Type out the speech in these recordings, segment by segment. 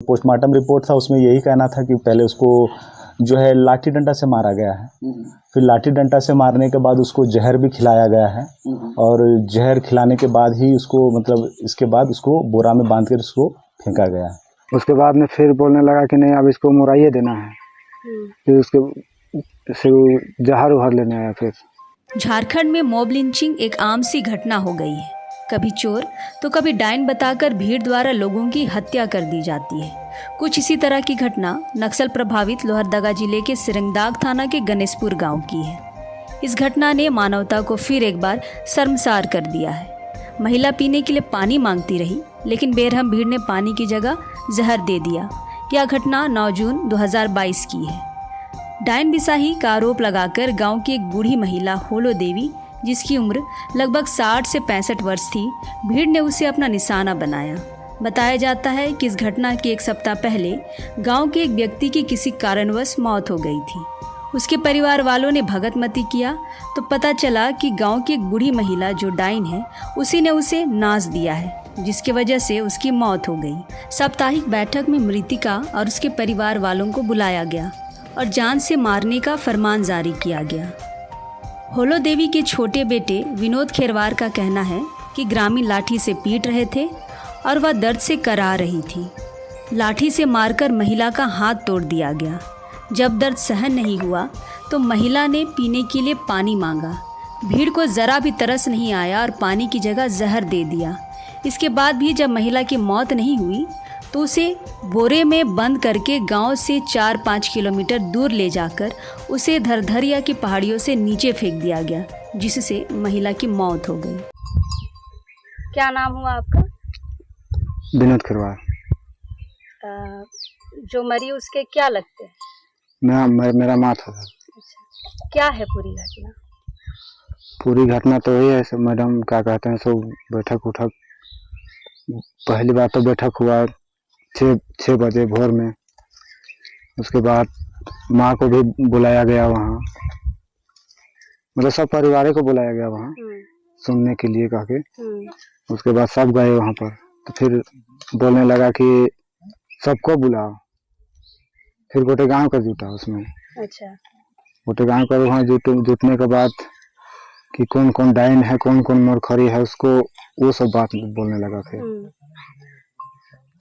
Postmortem report था, उसमें यही कहना था कि पहले उसको जो है लाठी डंडा से मारा गया है, फिर लाठी डंडा से मारने के बाद उसको जहर भी खिलाया गया है, और जहर खिलाने के बाद ही उसको मतलब इसके बाद उसको बोरा में बांध कर उसको फेंका गया है। उसके बाद में फिर बोलने लगा कि नहीं अब इसको मुराइये देना है, फिर उसके से जहर उहर लेने आया। फिर झारखंड में मॉब लिंचिंग एक आम सी घटना हो गई है। कभी चोर तो कभी डायन बताकर भीड़ द्वारा लोगों की हत्या कर दी जाती है। कुछ इसी तरह की घटना नक्सल प्रभावित लोहरदगा जिले के सिरंगदाग थाना के गणेशपुर गांव की है। इस घटना ने मानवता को फिर एक बार शर्मसार कर दिया है। महिला पीने के लिए पानी मांगती रही, लेकिन बेरहम भीड़ ने पानी की जगह जहर दे दिया। यह घटना 9 जून 2022 की है। डायन बिसाही का आरोप लगाकर गांव की एक बूढ़ी महिला होलो देवी, जिसकी उम्र लगभग 60 से 65 वर्ष थी, भीड़ ने उसे अपना निशाना बनाया। बताया जाता है कि इस घटना के एक सप्ताह पहले गांव के एक व्यक्ति की किसी कारणवश मौत हो गई थी। उसके परिवार वालों ने भगतमती किया तो पता चला कि गांव की एक बूढ़ी महिला जो डायन है, उसी ने उसे नाच दिया है, जिसकी वजह से उसकी मौत हो गई। साप्ताहिक बैठक में मृतिका और उसके परिवार वालों को बुलाया गया और जान से मारने का फरमान जारी किया गया। होलो देवी के छोटे बेटे विनोद खेरवार का कहना है कि ग्रामीण लाठी से पीट रहे थे और वह दर्द से करा रही थी। लाठी से मारकर महिला का हाथ तोड़ दिया गया। जब दर्द सहन नहीं हुआ तो महिला ने पीने के लिए पानी मांगा। भीड़ को ज़रा भी तरस नहीं आया और पानी की जगह जहर दे दिया। इसके बाद भी जब महिला की मौत नहीं हुई तो उसे बोरे में बंद करके गांव से 4-5 किलोमीटर दूर ले जाकर उसे धरधरिया की पहाड़ियों से नीचे फेंक दिया गया, जिससे महिला की मौत हो गई। क्या नाम हुआ आपका? विनोद खेरवार। जो मरी उसके क्या लगते हैं? मेरा माँ था। अच्छा, क्या है पूरी घटना? पूरी घटना तो यही है सब मैडम, क्या कहते हैं, सब बैठक उठक, पहली बार तो बैठक हुआ 6 बजे भोर में। उसके बाद माँ को भी बुलाया गया वहाँ, मतलब सब परिवार को बुलाया गया वहाँ सुनने के लिए कह के। उसके बाद सब गए वहाँ पर, तो फिर बोलने लगा कि सबको बुलाओ। फिर गोटे गांव का जुटा उसमें। अच्छा। गोटे गांव का वहाँ जुटने के बाद कि कौन कौन डायन है, कौन कौन मोरखरी है, उसको वो सब बात बोलने लगा।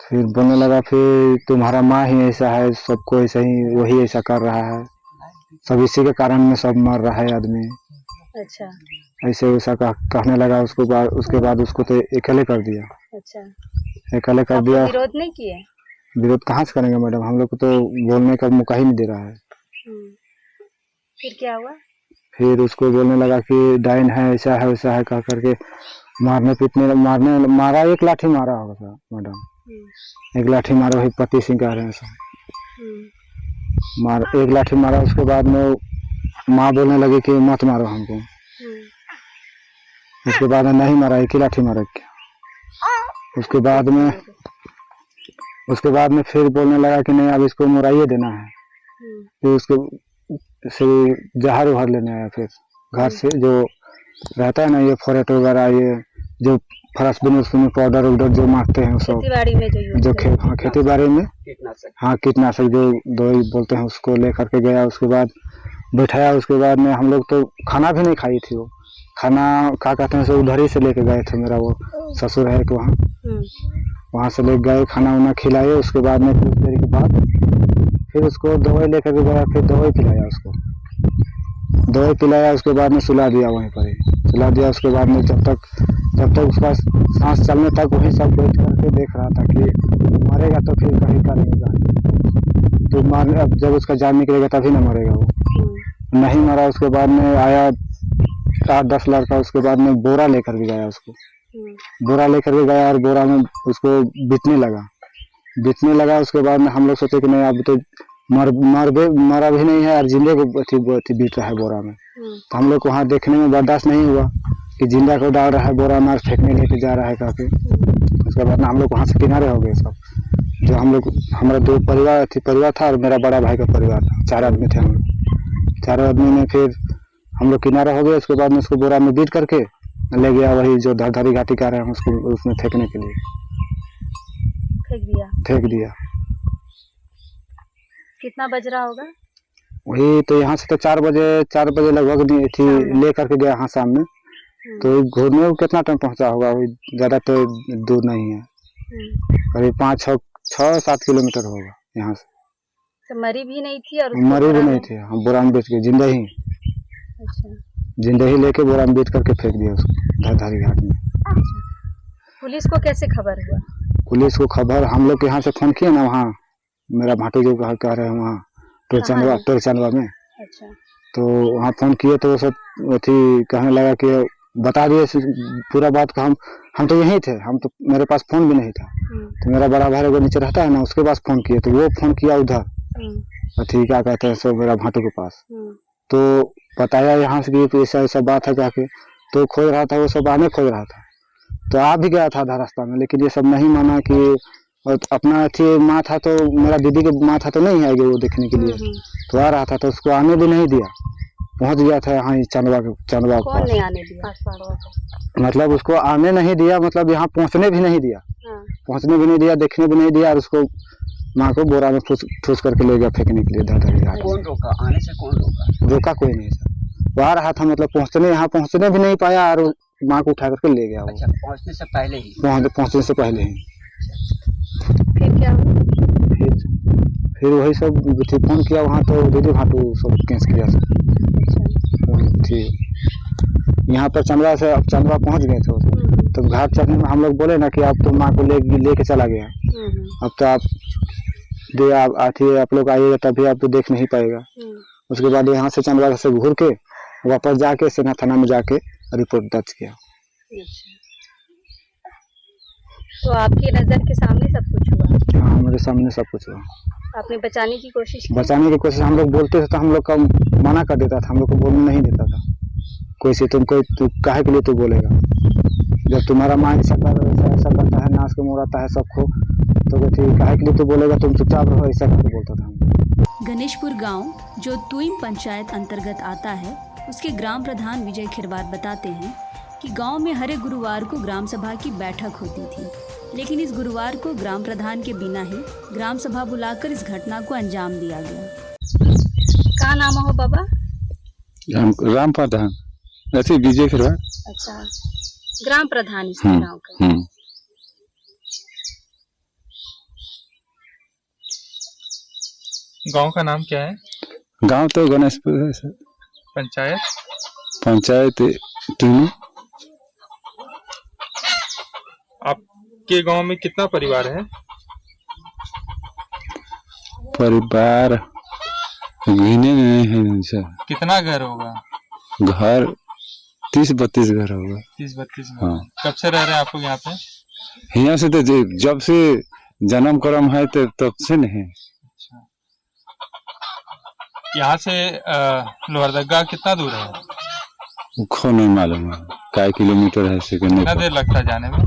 फिर बोलने लगा फिर तुम्हारा माँ ही ऐसा है, सबको ऐसा ही, वही ऐसा कर रहा है, सब इसी के कारण में सब मर रहा है आदमी। अच्छा। ऐसे वैसा कहने लगा। उसके बाद उसको तो अकेले कर दिया। अच्छा। अकेले कर दिया। विरोध नहीं किए? विरोध कहाँ से करेंगे मैडम, हम लोग को तो बोलने का मौका ही नहीं दे रहा है। फिर क्या हुआ? फिर उसको बोलने लगा कि डायन है, ऐसा है वैसा है कह करके मारा। एक लाठी मारा होगा मैडम, एक लाठी मारा, वही पति सिंह कह रहे हैं सब। एक लाठी मारा। उसके बाद में माँ बोलने लगी कि मत मारो हमको। उसके बाद में नहीं मारा, एक ही लाठी मारा। उसके बाद में फिर बोलने लगा कि नहीं अब इसको मुराइये देना है। फिर उसके से जहर उहर लेने आया। फिर घर से जो रहता है ना, ये फोरेट वगैरह, ये जो फरस बिन पाउडर उडर जो मारते हैं सब खेती-बाड़ी में जो खेती बाड़ी में कीटनाशक जो दवाई बोलते हैं, उसको लेकर के गया। उसके बाद बैठाया। उसके बाद में हम लोग तो खाना भी नहीं खाई थी। वो खाना क्या कहते हैं सो उधर ही से लेके गए थे। मेरा वो ससुर है तो वहाँ से लेके गए, खाना वाना खिलाए। उसके बाद में कुछ देर के बाद फिर उसको दवाई लेकर के गया। फिर दवाई पिलाया उसको, दवाई पिलाया। उसके बाद में सुला दिया, वहीं पर ही सुला दिया। उसके बाद में जब तक उसका सांस चलने तक वही सब बैठ करके देख रहा था कि मरेगा तो फिर कहीं का नहीं, तो मारने अब जब उसका जान निकलेगा तभी ना मरेगा वो। नहीं मरा। उसके बाद में आया 8-10 लड़का। उसके बाद में बोरा लेकर के गया उसको, बोरा लेकर के गया और बोरा में उसको बीतने लगा। उसके बाद में हम लोग सोचे कि नहीं अब तो मरा भी नहीं है और जिंदे को बीत रहा है बोरा में। तो हम लोग को वहाँ देखने में बर्दाश्त नहीं हुआ कि जिंदा को डाल रहा है बोरा में, फेंकने लेके जा रहा है काफी। उसके बाद में हम लोग वहाँ से किनारे हो गए सब। जो हमारा 2 परिवार था और मेरा बड़ा भाई का परिवार था, 4 आदमी थे हम लोग। 4 आदमी में फिर हम लोग किनारे हो गए। उसके बाद में उसको बोरा में बीट करके ले गया, वही जो धरधरी घाटी कह रहे हैं उसको, उसमें फेंकने के लिए फेंक दिया। कितना बज रहा होगा? वही तो यहाँ से तो 4 बजे लगभग थी ले करके गया यहाँ शाम में। तो घूरने को कितना टाइम पहुँचा होगा, वही ज़्यादा तो दूर नहीं है, करीब 5-6-7 किलोमीटर होगा यहाँ से। तो मरी भी नहीं थी और उसको मरी भी बोरा नहीं में- थी, हम बोरा में बेच के जिंदा ही अच्छा। लेके बोरा में बेच करके फेंक दिया उसको धारी घाट में। अच्छा। पुलिस को कैसे खबर हुआ? पुलिस को खबर हम लोग यहाँ से फोन किए ना, वहाँ मेरा भाटू जो कह रहे हैं वहाँ टोरचंदवा में। अच्छा। तो वहाँ फोन किए तो वो सब अथी कहने लगा कि बता दिए पूरा बात का। हम तो यहीं थे, हम तो मेरे पास फोन भी नहीं था। तो मेरा बड़ा भाई वो नीचे रहता है ना, उसके पास फोन किए तो वो फोन किया उधर अथी क्या कहते हैं सो मेरा भाटू के पास। तो बताया यहाँ से कि ऐसा ऐसा बात है जाके, तो खोज रहा था वो सब आने खोज रहा था। तो आ भी गया था आधा रास्ता में, लेकिन ये सब नहीं माना कि अपना अथी माँ था, तो मेरा दीदी के माँ था तो नहीं आएगी वो देखने के लिए। तो आ रहा था तो उसको आने भी नहीं दिया, पहुंच गया था यहाँ चंदवा के कौन नहीं आने दिया? मतलब उसको आने नहीं दिया, मतलब यहाँ पहुंचने भी नहीं दिया, पहुंचने भी नहीं दिया, देखने भी नहीं दिया, और उसको माँ को बोरा में ठूस करके ले गया फेंकने के लिए धारी घाट। कौन रोका? आने से कौन रोका? रोका कोई नहीं सर, वो आ रहा था, मतलब यहाँ पहुंचने भी नहीं पाया और माँ को उठा करके ले गया वो। अच्छा, पहुंचने से पहले ही? पहुंचने से पहले ही। फिर क्या हुआ? फिर वही सब फोन किया वहाँ, तो दीदी भाटू सब केस किया सब थी। यहाँ पर चंदवा पहुँच गए थे, तो घाट चढ़ने में हम लोग बोले ना कि आप तो माँ को लेके चला गया, अब तो आप लोग आइएगा तभी आप तो देख नहीं पाएगा। उसके बाद यहाँ से चंदवा से घूर के वापस जाके सेना थाना में जाके रिपोर्ट दर्ज किया। तो आपकी नजर के सामने सब कुछ हुआ? हाँ, मेरे सामने सब कुछ हुआ। आपने बचाने की कोशिश की? बचाने की कोशिश हम लोग बोलते थे तो हम लोग का मना कर देता था, हम लोग को बोलने नहीं देता था। कोई से तू काहे के लिए तू बोलेगा, जब तुम्हारा माँ ऐसा करता है, नाच के मोड़ाता है सबको, तो काहे के लिए तू बोलेगा, तुम चुपचाप रहो, ऐसा करके बोलता था। गणेशपुर गांव जो तुइम पंचायत अंतर्गत आता है, उसके ग्राम प्रधान विजय खिरवार बताते हैं कि गांव में हर एक गुरुवार को ग्राम सभा की बैठक होती थी, लेकिन इस गुरुवार को ग्राम प्रधान के बिना ही ग्राम सभा बुलाकर इस घटना को अंजाम दिया गया। क्या नाम हो बाबा? राम प्रधान, ऐसे विजय खिरवार। अच्छा, ग्राम प्रधान इस गाँव का। गांव का नाम क्या है? गांव तो गणेशपुर है सर। पंचायत तीनों। आपके गांव में कितना परिवार है? परिवार गिने नहीं है सर। कितना घर होगा? घर 30-32 घर होगा। 30-32 घर। हाँ। कब से रह रहे हैं आप लोग यहाँ पे? यहाँ से तो जब से जन्म कर्म है तो तब से नहीं। यहाँ से लोहरदगा कितना दूर है? खो नहीं मालूम है कई किलोमीटर है से कितना देर लगता है जाने में?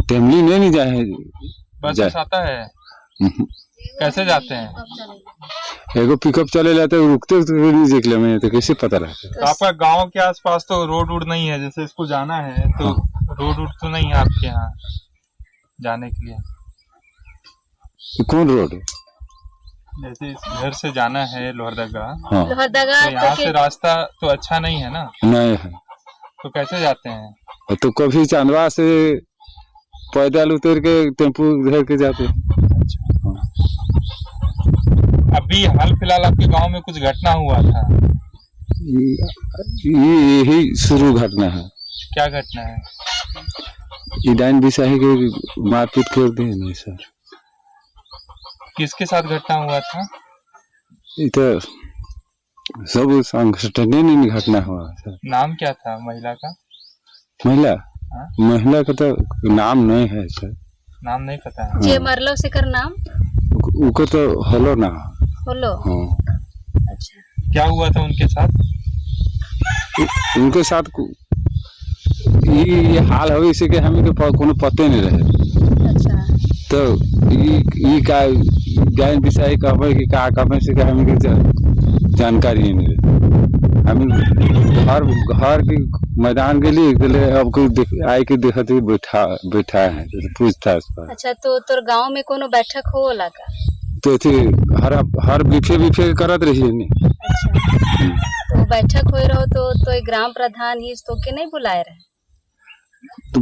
टेमली नहीं जाए। बस आता है? कैसे जाते हैं? एगो पिकअप चले जाते रुकते नहीं देख ले, मैं तो कैसे पता रहता। तो आपका गांव के आसपास तो रोड वोड नहीं है, जैसे इसको जाना है तो रोड वोड तो नहीं है आपके यहाँ जाने के लिए? कौन रोड? जैसे इस घर से जाना है लोहरदगा, हाँ। लोहरदगा तो यहाँ से रास्ता तो अच्छा नहीं है ना? नहीं है। तो कैसे जाते हैं? तो कभी चांदवा से पैदल उतर के टेम्पू घेर के जाते हैं। अभी हाल फिलहाल आपके गांव में कुछ घटना हुआ था? यही शुरू घटना है। क्या घटना है? ईडाइन बिसाही के मारपीट कर दिए नहीं सर। किसके साथ घटना हुआ था? इधर सब संगठन में घटना हुआ सर। नाम क्या था महिला का? महिला का तो नाम नहीं है सर। नाम नहीं पता है? जे मरलो से कर नाम? उनको तो हलो ना होलो। हाँ। अच्छा, क्या हुआ था उनके साथ? उनके साथ ये हाल हो इसे के हमें को कोनो पते नहीं रहे। अच्छा, तो ये का ज्ञान विषय कहबे कि का कहबे से हमें के जानकारी नहीं रहे। हम घर के मैदान के लिए अब कोई आए के देखते बैठा है पूछताछ पर। अच्छा, तो तोर गांव में कोनो बैठक होला का? तो थी हर बिफे करत रही नहीं। अच्छा, तो बैठक हो रहो तो ये ग्राम प्रधान ही तो के नहीं बुलाए रहे? तो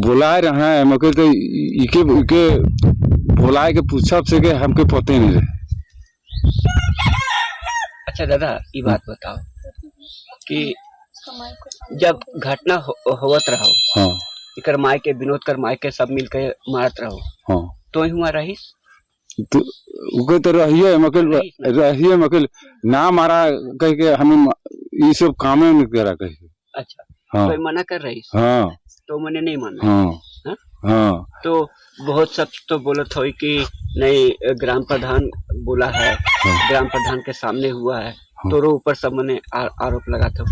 बुलाए रहे हैं मगर तो इके बुलाए के पूछब से के हमके पते नहीं रहे। अच्छा दादा ये बात बताओ कि जब घटना होवत रहो, हाँ इकर माय के विनोद कर माय के सब मिल के मारत रहो, हाँ तो हुआ रही तो उके तो रहिए मकल ना मारा कह के हमें ये सब काम नहीं करा कह के। अच्छा हाँ तो मना कर रही हाँ तो मैंने नहीं माना। हाँ हाँ? हाँ तो बहुत सब तो बोलत हो कि नहीं ग्राम प्रधान बोला है, ग्राम प्रधान के सामने हुआ है, तो ऊपर सब मैंने आरोप लगा था।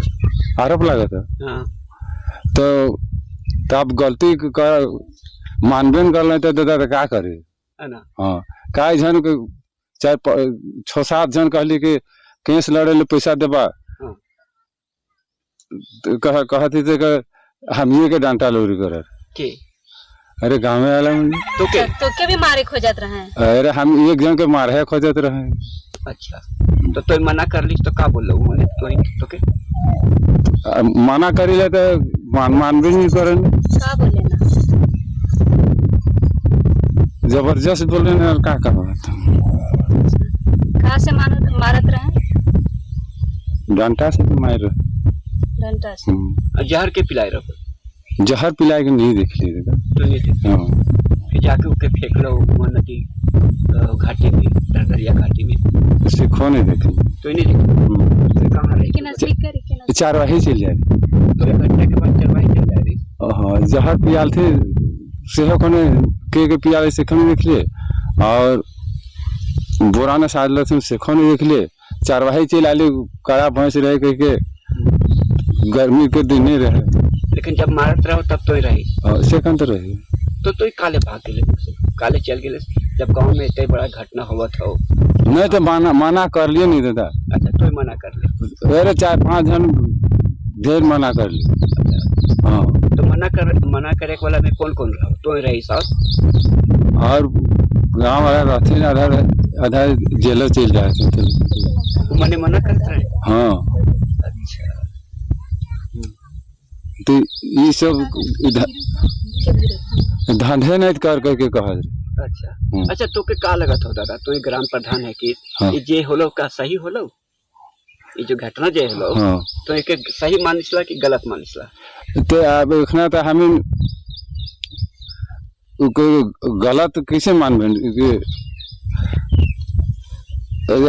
आरोप लगा था। हाँ तो आप गलती कर मानबे न कर ले तो दादा क्या करे है ना। हाँ कई जन के 6-7 जन कहली कि केस लड़े ले पैसा देबा, हाँ। तो कहती थे कि हम ये के डांटा लोरी कर। के अरे गाँव वाला तो के भी मारे खोजत रहे हैं? अरे हम एक जन के मारे खोजत रहे। अच्छा तो मना कर ली तो का बोल लो तो के मना करी ले तो मान भी नहीं करे, का बोले ना जबरदस्त बोले ना का कहाँ से मारत रहे? डंटा से तो मार। डंडा से? जहर के पिलाए रहो? जहर पिलाए के नहीं देख ली तो नहीं देख। हाँ फिर जाके उके फेंक लो नदी घाटी में, दरदरिया घाटी में, सिखो नहीं देखे तो नहीं देखे कहाँ रही? चारवाही चल जाए तो एक घंटे के बाद चरवाही चल जा रही। हाँ जहर पियाल थे सेहो कोने के पियाल से खने देख लिए और बोरा ने साधल थे सेखो नहीं देख लिए। चारवाही चल आले कड़ा भैंस रहे कह के गर्मी के दिन नहीं रहे, लेकिन जब मारत रहो तब तो ही रही सेकंड तो रही। तो ही काले भाग गए, काले चल गए जब गांव में इतने बड़ा घटना हुआ था। नहीं तो मना कर लिए नहीं दादा। अच्छा तो ही मना कर ले? अरे 4-5 जन ढेर मना कर ली। हाँ तो मना करे वाला में कौन कौन रहा? तो ही रही साहब और गाँव वाला रहते आधा जेलर चल जाए थे। मैंने मना करता है। हाँ अच्छा तो ये सब धंधे नहीं कर करके कहा। अच्छा अच्छा तो के का लगत हो दादा? तो ये ग्राम प्रधान है कि हाँ। ये जे होलो का सही होलो, ये जो घटना जे होलो हाँ। तो एक सही मानिसला कि गलत मानिसला? तो अब इतना तो हमें गलत कैसे मानबे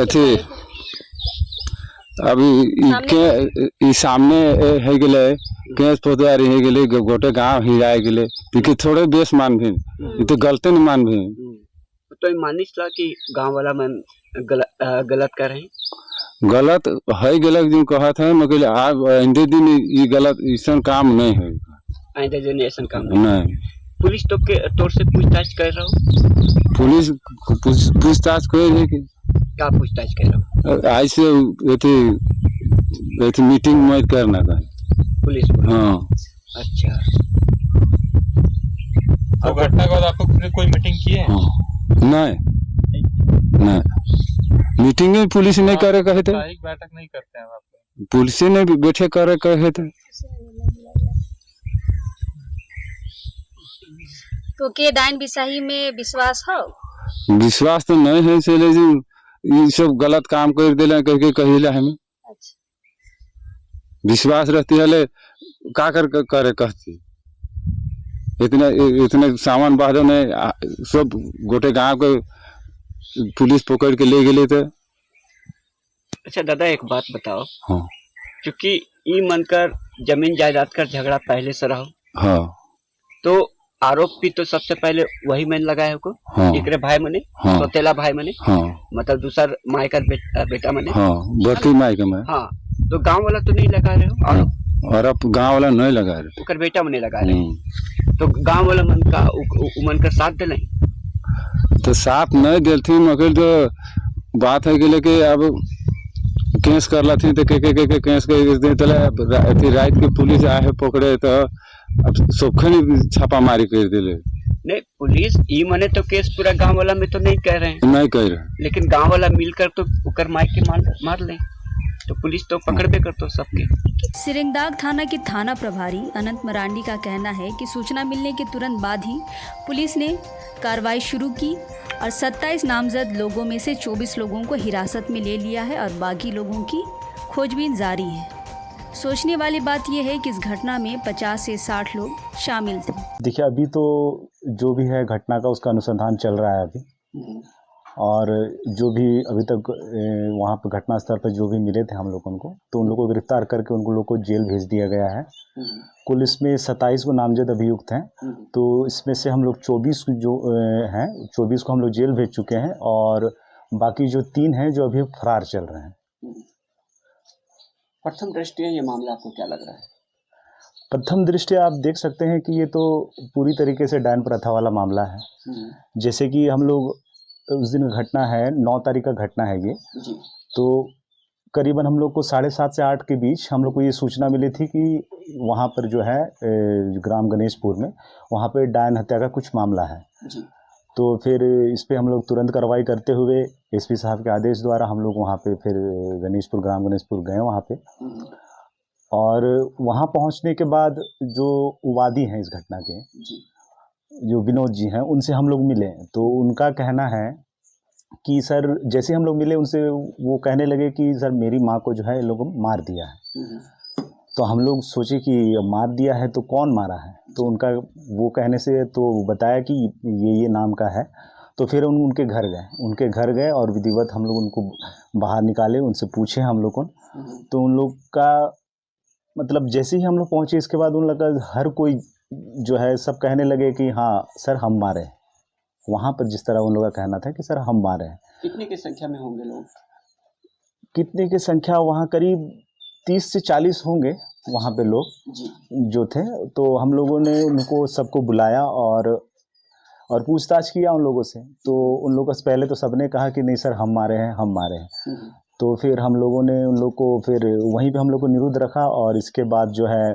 अथी अभी सामने है गले केस फौजदारी है गले गोटे गांव हिराए गले तो थोड़े बेस मानबे, ये तो गलते नहीं मानबे। तो ये मानिसला कि गांव वाला मन गलत कर रहे? गलत है गलत जो कहा था मगर आज आइंदे दिन ये गलत ऐसा काम नहीं है। आइंदे दिन ऐसा काम नहीं। पुलिस तो के तौर से पूछताछ कर रहा हूँ? पुलिस पूछताछ कर रही है। क्या पूछताछ कर रहा हूँ? ऐसे मीटिंग में करना था पुलिस को? हाँ। अच्छा तो घटना के बाद आपको कोई मीटिंग की है? हाँ। नहीं मीटिंग में पुलिस नहीं करे कहे थे। बैठक नहीं करते हैं आप? पुलिस ने भी बैठे करे कहे थे। तो के डाइन बिसाही में विश्वास हो? विश्वास तो नहीं है से लेकिन ये सब गलत काम कर दिला कह के कहिला हमें। अच्छा विश्वास रहती है का करे कहती इतने सामान बहादुर ने सब गोटे गांव को पुलिस पकड़ के ले गए थे। अच्छा दादा एक बात बताओ। हाँ। क्योंकि ई मनकर जमीन जायदाद का झगड़ा पहले से रहो। हाँ। तो आरोप भी तो सबसे पहले वही मैंने लगाया को। हाँ। एकरे भाई मने। हाँ। सौतेला भाई मने। हाँ। मतलब दूसर माय का बेटा मने। हाँ बड़की माय का मैं। हाँ तो गांव वाला तो नहीं लगा रहे हो? हाँ। और अब गांव वाला नहीं लगा रहे, उकर बेटा मने लगा रहे। तो गांव वाला मन का उमन का साथ दिले तो साथ नहीं दिलती मगर तो बात है कि अब केस कर लाती तो के केस कर रात के पुलिस आए पकड़े तो अब सबखन छापा मारी कर दिले। नहीं पुलिस ई मने तो केस पूरा गांव वाला में तो नहीं कह रहे हैं, नहीं कह रहे। लेकिन गांव वाला मिलकर तो उकर मार के मार ले तो पुलिस तो पकड़बे करतो सबके। सिरिंगदाग थाना के थाना प्रभारी अनंत मरांडी का कहना है कि सूचना मिलने के तुरंत बाद ही पुलिस ने कार्रवाई शुरू की और 27 नामजद लोगों में से 24 लोगों को हिरासत में ले लिया है और बाकी लोगों की खोजबीन जारी है। सोचने वाली बात यह है कि इस घटना में 50 से 60 लोग शामिल थे। देखिए अभी तो जो भी है घटना का उसका अनुसंधान चल रहा है अभी, और जो भी अभी तक वहाँ पर घटना स्थल पर जो भी मिले थे हम लोगों को, तो उन लोगों को गिरफ्तार करके उन लोग को जेल भेज दिया गया है। कुल इसमें 27 को नामजद अभियुक्त हैं, तो इसमें से हम लोग 24 जो हैं 24 को हम लोग जेल भेज चुके हैं और बाकी जो 3 हैं जो अभी फरार चल रहे हैं। प्रथम दृष्टया ये मामला आपको क्या लग रहा है? प्रथम दृष्टया आप देख सकते हैं कि ये तो पूरी तरीके से डायन प्रथा वाला मामला है। जैसे कि हम लोग उस दिन घटना है 9 तारीख का घटना है ये जी। तो करीबन हम लोग को 7:30 से 8 के बीच हम लोग को ये सूचना मिली थी कि वहाँ पर जो है ग्राम गणेशपुर में वहाँ पे डायन हत्या का कुछ मामला है जी। तो फिर इस पे हम लोग तुरंत कार्रवाई करते हुए एसपी साहब के आदेश द्वारा हम लोग वहाँ पे फिर ग्राम गणेशपुर गए वहाँ पे, और वहाँ पहुँचने के बाद जो वादी हैं इस घटना के जो विनोद जी हैं उनसे हम लोग मिले, तो उनका कहना है कि सर जैसे हम लोग मिले उनसे वो कहने लगे कि सर मेरी माँ को जो है इन लोगों मार दिया है। तो हम लोग सोचे कि मार दिया है तो कौन मारा है, तो उनका वो कहने से तो बताया कि ये नाम का है। तो फिर उनके घर गए और विधिवत हम लोग उनको बाहर निकाले, उनसे पूछे हम लोग को, तो उन लोग का मतलब जैसे ही हम लोग पहुँचे इसके बाद उन लोग का हर कोई जो है सब कहने लगे कि हाँ सर हम मारे हैं। वहाँ पर जिस तरह उन लोगों का कहना था कि सर हम मारे हैं। कितने की संख्या में होंगे लोग? कितने की संख्या वहाँ करीब 30 से 40 होंगे वहाँ पे लोग जी। जो थे। तो हम लोगों ने उनको सबको बुलाया और पूछताछ किया उन लोगों से। तो उन लोगों से पहले तो सबने कहा कि नहीं सर हम मारे हैं। तो फिर हम लोगों ने उन लोग को फिर वहीं पे हम लोग को निरुद्ध रखा, और इसके बाद जो है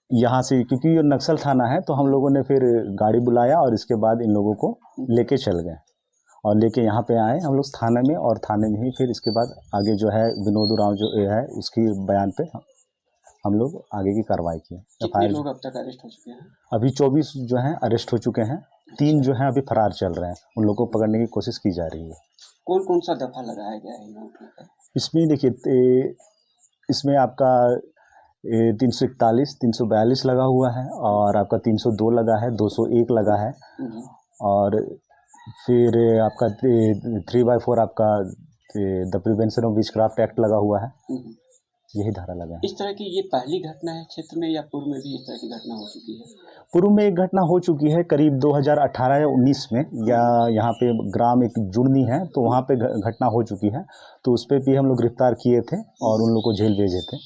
यहाँ से क्योंकि ये नक्सल थाना है तो हम लोगों ने फिर गाड़ी बुलाया और इसके बाद इन लोगों को लेके चल गए और लेके यहाँ पे आए हम लोग थाने में, और थाने में ही फिर इसके बाद आगे जो है विनोद उरांव जो है उसकी बयान पे हम लोग आगे की कार्रवाई की। कितने लोग अब तक अरेस्ट हो चुके हैं? अभी 24 जो हैं अरेस्ट हो चुके हैं, 3 जो हैं अभी फरार चल रहे हैं, उन लोगों को पकड़ने की कोशिश की जा रही है। कौन कौन सा दफा लगाया गया है इसमें? देखिए इसमें आपका 341, 342 लगा हुआ है, और आपका 302 लगा है, 201 लगा है, और फिर आपका 3/4 आपका the prevention of witchcraft act लगा हुआ है। यही धारा लगा है। इस तरह की ये पहली घटना है क्षेत्र में या पूर्व में भी इस तरह की घटना हो चुकी है? पूर्व में एक घटना हो चुकी है करीब 2018 या 19 में, या यहाँ पे ग्राम एक जुड़नी है तो वहाँ पे घटना हो चुकी है, तो उस पर भी हम लोग गिरफ्तार किए थे और उन लोग को जेल भेजे थे।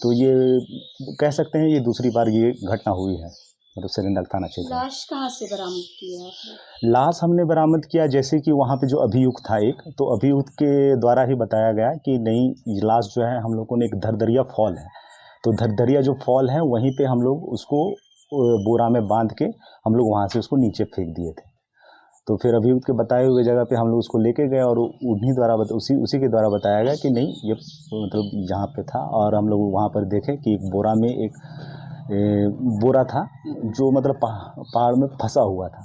तो ये कह सकते हैं ये दूसरी बार ये घटना हुई है मतलब सिरिंगदाग थाना क्षेत्र। लाश कहाँ से बरामद किया आपने? लाश हमने बरामद किया जैसे कि वहाँ पे जो अभियुक्त था एक, तो अभियुक्त के द्वारा ही बताया गया कि नहीं ये लाश जो है हम लोगों ने एक धरदरिया फॉल है, तो धरदरिया जो फॉल है वहीं पे हम लोग उसको बोरा में बांध के हम लोग वहाँ से उसको नीचे फेंक दिए थे। तो फिर अभियुक्त के बताए हुए जगह पे हम लोग उसको लेके गए और उन्हीं द्वारा उसी के द्वारा बताया गया कि नहीं ये मतलब जहाँ पे था, और हम लोग वहाँ पर देखे कि एक बोरा में एक बोरा था जो मतलब पहाड़ में फंसा हुआ था।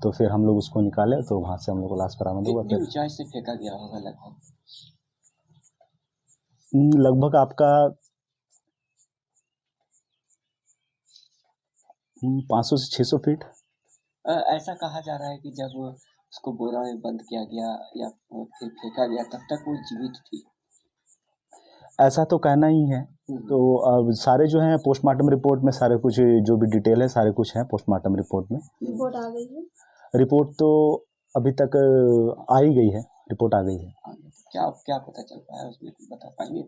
तो फिर हम लोग उसको निकाले तो वहाँ से हम लोग को लाश बरामद हुआ। कितनी ऊंचाई से फेंका गया होगा लगभग? लगभग आपका 500 से 600 फीट। ऐसा कहा जा रहा है कि जब उसको बोरा में बंद किया गया या फिर फेंका गया तब तक वो जीवित थी। ऐसा तो कहना ही है। तो अब सारे जो हैं पोस्टमार्टम रिपोर्ट में सारे कुछ जो भी डिटेल है सारे कुछ है पोस्टमार्टम रिपोर्ट में। रिपोर्ट आ गई है? रिपोर्ट तो अभी तक आ ही गई है, रिपोर्ट आ गई है। क्या पता चल पाया उसमें, बता पाएंगे?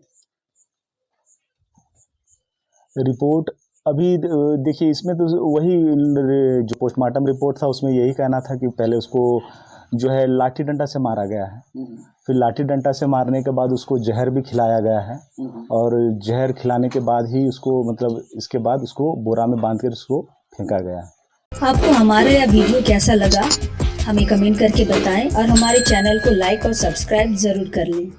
रिपोर्ट अभी देखिए इसमें तो वही जो पोस्टमार्टम रिपोर्ट था उसमें यही कहना था कि पहले उसको जो है लाठी डंडा से मारा गया है, फिर लाठी डंडा से मारने के बाद उसको जहर भी खिलाया गया है, और जहर खिलाने के बाद ही उसको मतलब इसके बाद उसको बोरा में बांध कर उसको फेंका गया है। आपको हमारा यह वीडियो कैसा लगा हमें कमेंट करके बताएं और हमारे चैनल को लाइक और सब्सक्राइब ज़रूर कर लें।